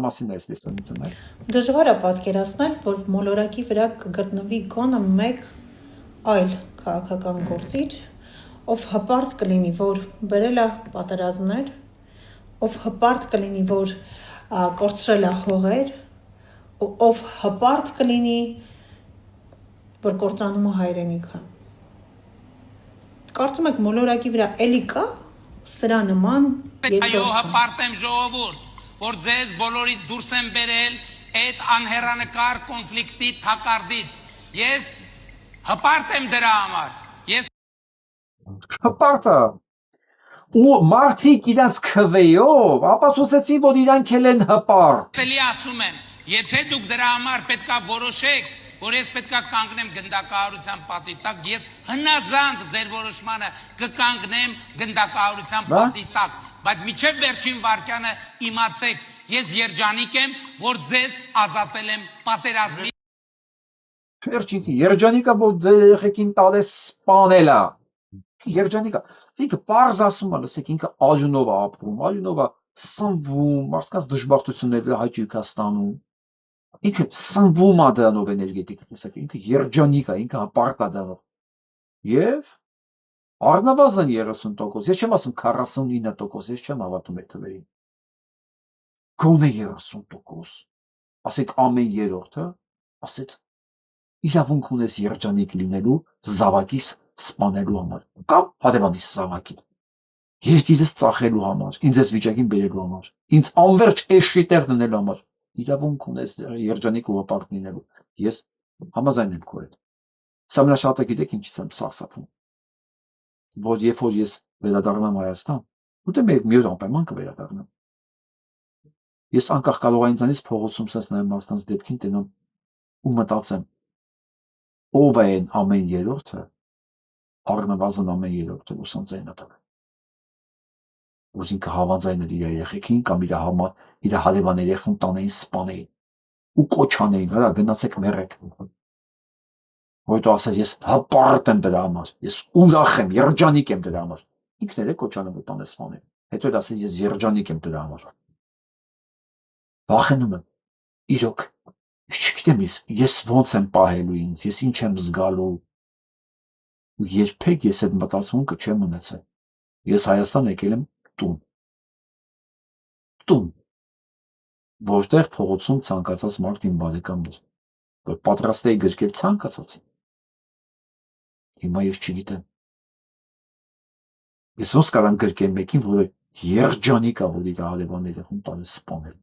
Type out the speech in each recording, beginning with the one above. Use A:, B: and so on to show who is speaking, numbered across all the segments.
A: մասին է այս լիստը։
B: Դժվար է պատկերացնել, որ մոլորակի վրա կգտնվի գոնե մեկ այլ քաղաքական գործիչ, ով հպարտ կլինի, որ բերել է պատերազմներ, ով հպարտ կլինի, որ կորցրել է հողեր, ով հպարտ կլինի, որ կործանում է հայրենիքը։ Կարծում եք մոլորակի վրա էլի կա սրա նման
C: Այո, հպարտ եմ ժողովուրդ, որ ձեզ բոլորիդ դուրս եմ բերել այդ անհեռանկար կոնֆլիկտի թակարդից։ Ես հպարտ եմ դրա համար։ Ես
A: հպարտը ու մարդիկ իրենց քվեով ապացուցեցին, որ իրանք են հպարտ։
C: Էլի ասում եմ, եթե դուք դրա համար պետքա որոշեք, որ ես պետքա կանգնեմ գնդակահարության պատի տակ, ես հնազանդ ձեր որոշմանը կկանգնեմ գնդակահարության պատի տակ, բայց միջև վերջին վարկյանը իմացեք, ես երջանիկ եմ, որ ձեզ ազատել եմ պատերազմի։
A: Վերջինքի երջանիկը, որ ձեր երեխեքին տալես սպանել է։ Երջանիկը, ինքը պարզ ասում է, լսեք, ինքը արյունով է ապրում, արյունով է սնվում, մարդկանց դժբախտությունները հաճույք է ստանում։ Ինքը սնվում է դրանով էներգետիկ, լսեք, ինքը երջանիկ է, ինքը հպարտ է դրանով։ Եվ առնվազն 30%, ես չեմ ասում 49%, ես չեմ հավատում այդ թվերին։ Գոնե 30%, ասեք ամեն երրորդը, ասեց իրավունք ունես երջանիկ լինելու զավակիս սպանելու համար կամ հարևանիս զավակին, երկիրս ծախելու համար, ինձ այս վիճակին բերելու համար, ինձ անverջ էշի տեղ դնելու համար, իրավունք ունես երջանիկ ու հպարտ լինելու։ Ես համաձայն եմ քո հետ։ Սա մնա շատը գիտեք ինչից եմ սարսափում, որ երբ որ ես վերադառնամ Հայաստան, ուտե մի օր անպայման կվերադառնամ, ես անկախ կարող եմ ինձանից փողոցում սենց նայեմ մարդկանց դեպքին, տենամ ու մտածեմ, ով է այն ամեն երրորդը, առնվազն ամեն երրորդը ուսանձայն է տվել, որ ինքը հավանձայն էր իր երեխեքին կամ իր հարևան երեխուն տանեին սպանեին ու կոչ անեին, հրա գնացեք մեռեք, որտո ասած ես հպարտ եմ դրա համար, ես ուրախ եմ, երջանիկ եմ դրա համար, ինքն էլ է կոչ անում որ տանես սպանեին, հետո էլ ասած ես երջանիկ եմ դրա համար, վախենում եմ, իրոք, չգիտեմ ես ոնց եմ պահելու ինձ, ես ինչ եմ զգալու, ու երբեք ես այդ մտածմունքը չեմ ունեցել, ես Հայաստան եկել եմ տուն, որտեղ փողոցում ցանկացած մարդ իմ բարեկամն էր, որ պատրաստ էի գրկել ցանկացածին, հիմա ես չգիտեմ, ես ոնց կարամ գրկեմ մեկին, որը երջանիկ է, որ իր հարևան երեխուն տալիս սպանել,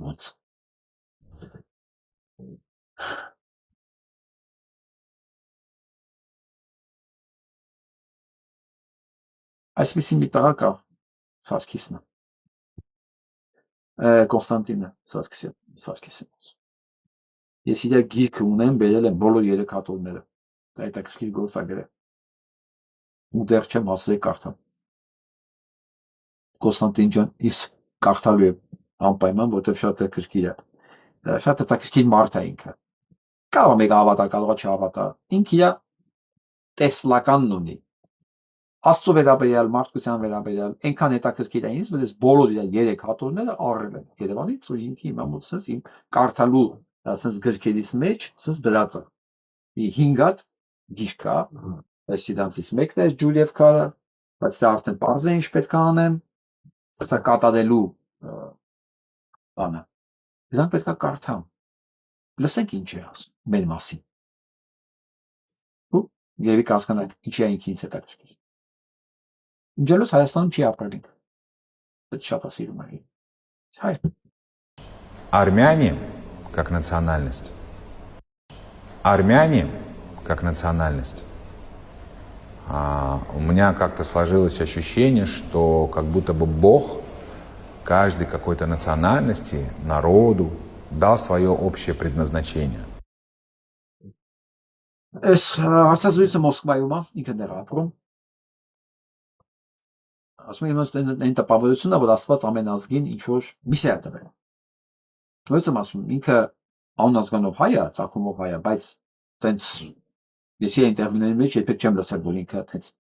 A: ոնց։ Այսպիսի մի տղա կա, Սարգիսն է, Կոնստանտինը Սարգիսյան, ես իր գիրքը ունեմ, բերել եմ բոլոր 3 հատորները, դա հետաքրքիր գործագրեր է, ու դեռ չեմ հասրել կարդալ, Կոնստանտին ջան, ես կարդալու եմ անպայման, որտև շատ հետաքրքիր է, շատ հետաքրքիր մարդ է ինքը, կարող է մեկը հավատա, կարող է չհավատա, ինքը իր տեսլականն ունի, Աստծո վերաբերյալ, մարդկության վերաբերյալ, այնքան հետաքրքիր է ինձ, որ ես բոլոր իր 3 հատորները առել եմ Երևանից ու ինքը հիմա մոտ սենց իմ կարդալու սենց գրքերից մեջ սենց դրած է։ Մի 5 հատ գիրք կա, այս իրանցից մեկն է Ջուլիև Քարը, բայց դա արդեն պարզ է ինչ պետք է անեմ, սա կատարելու բանը։ Դրանք պետք է կարդամ։ Լսենք ինչ է ասում մեր մասին։ Ու երևի կհասկանանք ինչի է ինքը ինձ հետաքրքիր։ Ջելոս Հայաստանում չի ապրել ինքը, բայց շատ է սիրում է։ Հայ։
D: Армяне как национальность. Армяне как национальность. У меня как-то сложилось ощущение, что как будто бы Бог каждой какой-то национальности, народу дал свое общее предназначение.
A: Այս հարցազրույցը Մոսկվայում է, ինքը դեռ ապրում։ Ասում եմ այն տպավորությունը, որ Աստված ամեն ազգին ինչ որ միսիա է տվել։ Ո՞նց եմ ասում, ինքը անուն ազգանով հայ է, ցակումով հայ է, բայց տենց ես իր ինտերվյուների մեջ երբեք չեմ լսել, որ ինքը տենց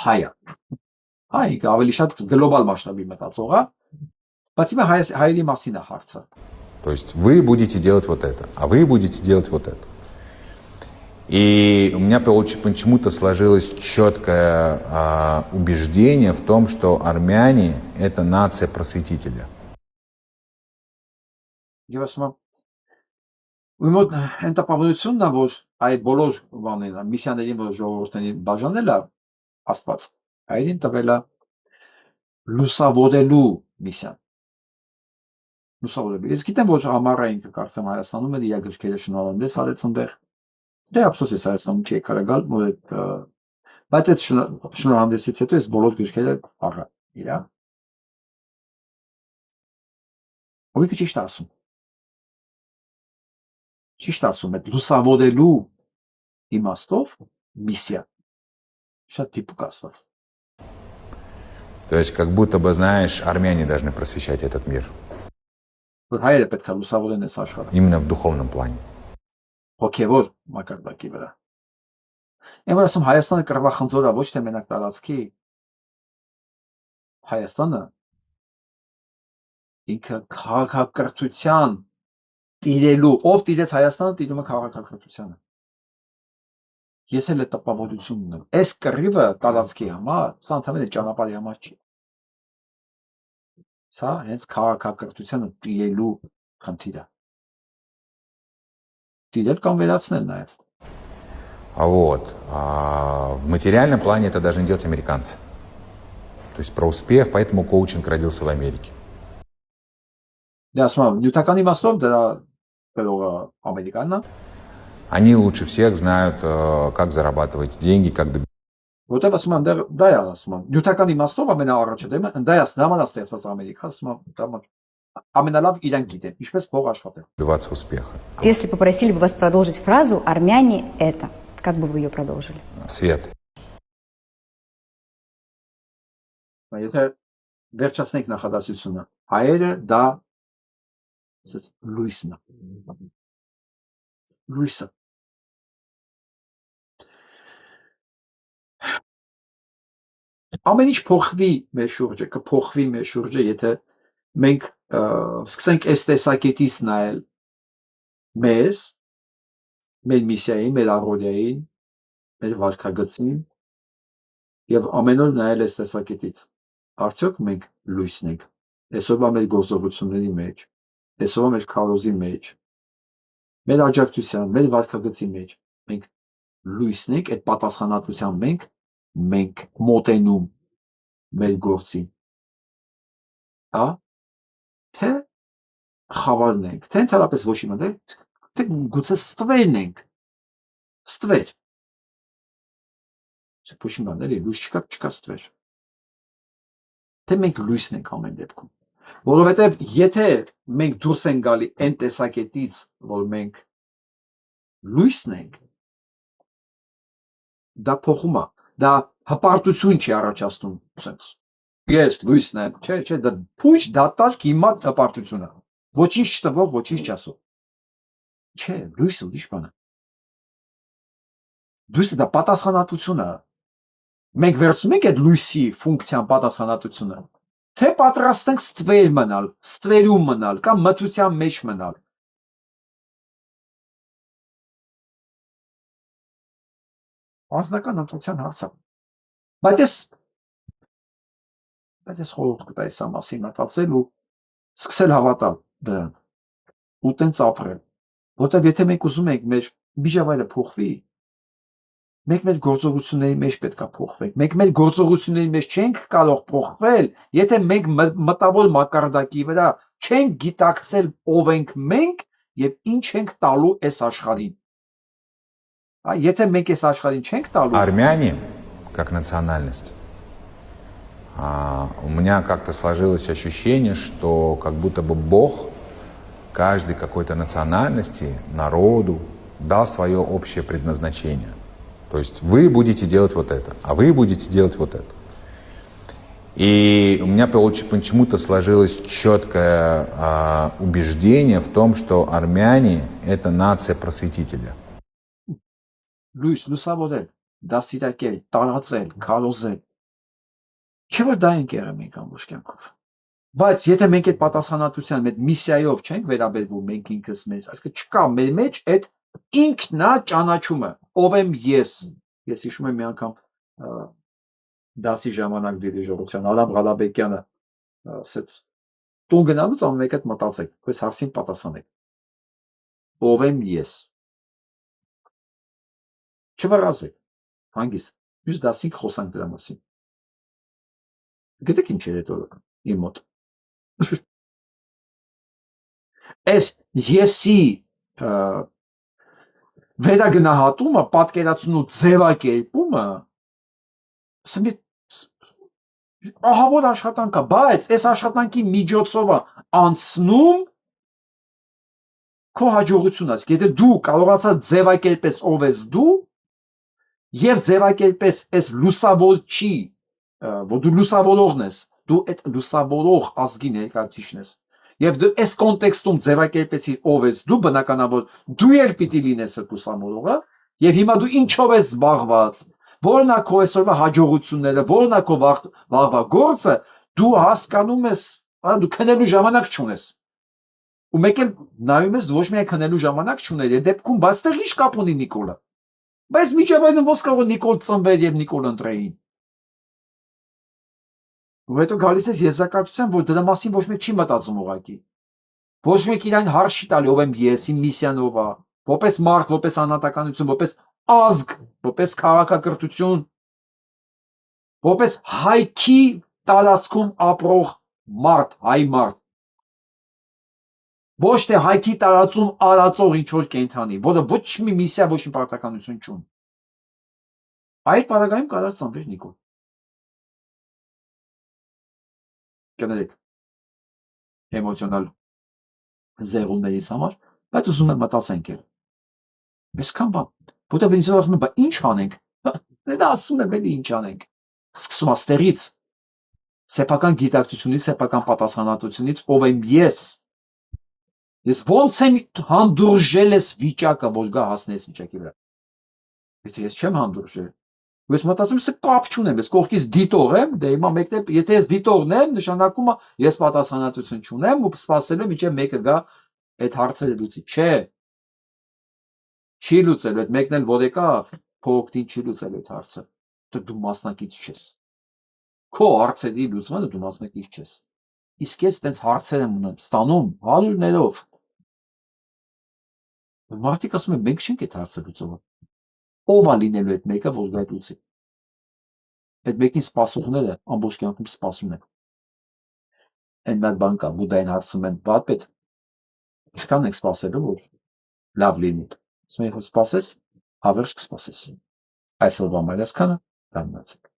A: հայ է։ Հայ ինքը ավելի շատ գլոբալ մասշտաբի մտածող է, Բայց հիմա հայերի մասին է հարցը։
D: То есть вы будете делать вот это, а вы будете делать вот это. И у меня почему-то сложилось четкое убеждение в том, что армяне – это нация просветителя.
A: Եվ ասում եմ, ու մոտ ընտապավորությունն է, որ այդ բոլոր բաներն, միսիաներին, որ ժողովուրդներին բաժանել է Աստված, այրին տվել է լուսավորելու միսիան։ Լուսավորելու։ Ես գիտեմ, որ ամառային կարծեմ Հայաստանում էլ իր գրքերը շնորհանդես արեց այնտեղ։ Դե ափսոս ես Հայաստանում չի եկար գալ, որ այդ բայց այդ շնորհանդեսից հետո ես բոլոր գրքերը առա իրա։ Ովի ճիշտ ասում։ Ճիշտ ասում, այդ լուսավորելու իմաստով միսիա։ Շատ տիպիկ ասված։
D: То есть как будто бы, знаешь, армяне должны просвещать этот мир.
A: Հայերը պետք է լուսավորեն այս աշխարհը։
D: Именно в духовном плане.
A: Հոգևոր մակարդակի վրա։ Եմ որ ասում Հայաստանը կռվախնձոր է, ոչ թե մենակ տարածքի։ Հայաստանը ինքը քաղաքակրթության տիրելու, ով տիրեց Հայաստանը, տիրում է քաղաքակրթությանը։ Ես էլ այդ տպավորությունն ունեմ։ Այս կռիվը տարածքի համար, սա ընդհանրապես ճանապարհի համար չի։ Սա հենց քաղաքակրթությանը տիրելու խնդիրը։ Տիրել կամ վերացնել նաև։
D: В материальном плане это должны делать американцы. То есть про успех, поэтому коучинг родился в Америке.
A: Դե ասում եմ, նյութական իմաստով դրա բերողը ամերիկանն է։
D: Они лучше всех знают, как зарабатывать деньги, как добиваться.
A: Որտեւ ասում եմ, դա է ասում եմ, նյութական իմաստով ամենաառաջը դեմը դա է նման ստեղծված Ամերիկա, ասում եմ, դա ամենալավ իրենք գիտեն, ինչպես փող աշխատել։
D: Добиваться успеха.
E: Если попросили бы вас продолжить фразу «армяне это», как бы вы ее продолжили?
D: Свет.
A: Եթե վերջացնենք նախադասությունը, հայերը դա ասած լույսն է։ Լույսը։ Ամեն ինչ փոխվի մեր շուրջը, կփոխվի մեր շուրջը, եթե մենք սկսենք այս տեսակետից նայել մեզ, մեր միսիային, մեր առօրյային, մեր վարքագծին եւ ամեն օր նայել այս տեսակետից։ Արդյոք մենք լույսն ենք այսօրվա մեր գործողությունների մեջ, այսօրվա մեր քարոզի մեջ, մեր աջակցության, մեր վարքագծի մեջ մենք լույսն ենք, այդ պատասխանատվության մենք մոտենում մեր գործին։ Հա? Թե խավարն ենք, թե ընդհանրապես ոչ իմանալ, թե գուցե ստվերն ենք։ Ստվեր։ Ոչ իմանալ, լույս չկա ստվեր։ Թե մենք լույսն ենք ամեն դեպքում։ Որովհետև եթե մենք դուրս ենք գալի այն տեսակետից, որ մենք լույսն ենք, դա փոխում է, դա հպարտություն չի առաջացնում, ասենց։ Ես լույսն եմ, չէ, դա փույջ դատարկ հիմա հպարտություն է։ Ոչինչ չտվող, ոչինչ չասող։ Չէ, լույսը ուրիշ բան է։ Լույսը դա պատասխանատվություն է։ Մենք վերցնում ենք այդ լույսի ֆունկցիան պատասխանատվությունը, թե պատրաստ ենք ստվեր մնալ, ստվերում մնալ կամ մթության մեջ մնալ։ Անձնական ընտրության հարց է։ Բայց ես խորհուրդ կտայի սա մասին մտածել ու սկսել հավատալ դրան ու տենց ապրել, որտեղ եթե մենք ուզում ենք մեր միջավայրը փոխվի, մենք մեր գործողությունների մեջ պետք է փոխվենք։ Մենք մեր գործողությունների մեջ չենք կարող փոխվել, եթե մենք մտավոր մակարդակի վրա չենք գիտակցել ով ենք մենք եւ ինչ ենք տալու այս աշխարհին։ Եթե մենք այս աշխարհին չենք տալու…
D: Армяне, как национальность, у меня как-то сложилось ощущение, что как будто бы Бог каждой какой-то национальности, народу дал свое общее предназначение. То есть вы будете делать вот это, а вы будете делать вот это. И у меня почему-то сложилось четкое убеждение в том, что армяне – это нация просветителя.
A: Լույս, լուսավորել, դասիրակել, տարածել, քարոզել։ Չէ՞ որ դա ենք եղել մենք ամբողջ կյանքով։ Բայց եթե մենք այդ պատասխանատվության այդ միսիայով չենք վերաբերվում մենք ինքս մեզ, այսինքն չկա մեր մեջ այդ ինքնա ճանաչումը, ով եմ ես հիշում եմ մի անգամ դասի ժամանակ դիրիժորության Արամ Ղալաբեկյանը ասեց տուն գնալուց ամեն մեկ այդ մտածեք, այս հարցին պատասխանեք, ով եմ ես, չվրազեք, հանգիստ, մյուս դասին խոսանք դրա մասին, գիտեք ինչ էր այդ օրը իմ մոտ, այս եսի վերագնահատումը, պատկերացնու ձևակերպումը ահավոր աշխատանք է, բայց այս աշխատանքի միջոցով անցնում քո հաջողությունն է, եթե դու կարողացած ձևակերպես ով ես դու եւ ձևակերպես այս լուսավորչի, որ դու լուսավորողն ես, դու այդ լուսավորող ազգի ներկայացուցիչն ես եւ դու այս կոնտեքստում ձևակերպեցի ով ես դու, բնականաբար դու էլ պիտի լինես այդ լուսավորողը եւ հիմա դու ինչով ես զբաղված, որն է քո այսօրվա հաջողությունները, որն է քո վաղվա գործը, դու հասկանում ես, դու քնելու ժամանակ չունես։ Ու մեկ էլ նայում ես ոչ միայն քնելու ժամանակ չուներ, այդ դեպքում բացտեղ ինչ կապ ունի Նիկոլը։ Բայց միջև այն ոնց կարող է Նիկոլ ծնվել եւ Նիկոլ ընտրեին։ Ու հետո գալիս ես եզրակացության, որ դրա մասին ոչ մեկ չի մտածում ուղղակի։ Ոչ մեկ իրան հարց չի տալի, ով եմ ես, իմ միսիան ով է, որպես մարդ, որպես անհատականություն, որպես ազգ, որպես քաղաքակրթություն, որպես հայքի տարածքում ապրող մարդ, հայ մարդ։ Ոչ թե հայքի տարածում արածող ինչ-որ կենդանի, որը ոչ մի միսիա, ոչ մի պարտականություն չունի։ Այդ պարագայում կարած ծնվեր Նիկոլ։ Կներեք, էմոցիոնալ զեղումներից համար, բայց ուզում եմ մտածենք էլ։ Այսքան բան, որտեղ ինձ ասում են, բա ինչ անենք։ Դա ասում եմ, էլի ինչ անենք։ Սկսում աստեղից, սեփական գիտակցությունից, սեփական պատասխանատվությունից, ով եմ ես։ Ես ոնց եմ հանդուրժել ես վիճակը, որ գա հասնես վիճակի վրա։ Եթե ես չեմ հանդուրժել, ես մտածում եմ, կապ չունեմ, ես կողքից դիտող եմ, դե հիմա մեկն էլ, եթե ես դիտողն եմ, նշանակում է ես պատասխանատվություն չունեմ ու սպասելու մինչև մեկը գա այդ հարցերը լուծի։ Չէ։ Չի լուծելու, այդ մեկն էլ որ եկա, փողոքտին չի լուծելու այդ հարցը։ Դու մասնակից չես։ Քո հարցերի լուծմանը դու մասնակից չես։ Իսկ ես տենց հարցեր եմ ստանում հարյուրներով։ Մարդիկ ասում են, մենք չենք այդ հարցը լուծողը։ Ով է լինելու այդ մեկը, որ գա լուծի։ Այդ մեկին սպասողները ամբողջ կյանքում սպասում են։ Այն մի բան կա, բուդդային հարցում են, վարպետ, ինչքան եք սպասելու, որ լավ լինի։ Ասում եմ, սպասես, հավերժ կսպասես։ Այսօրվա մեր այսքանը, լավ մնացեք։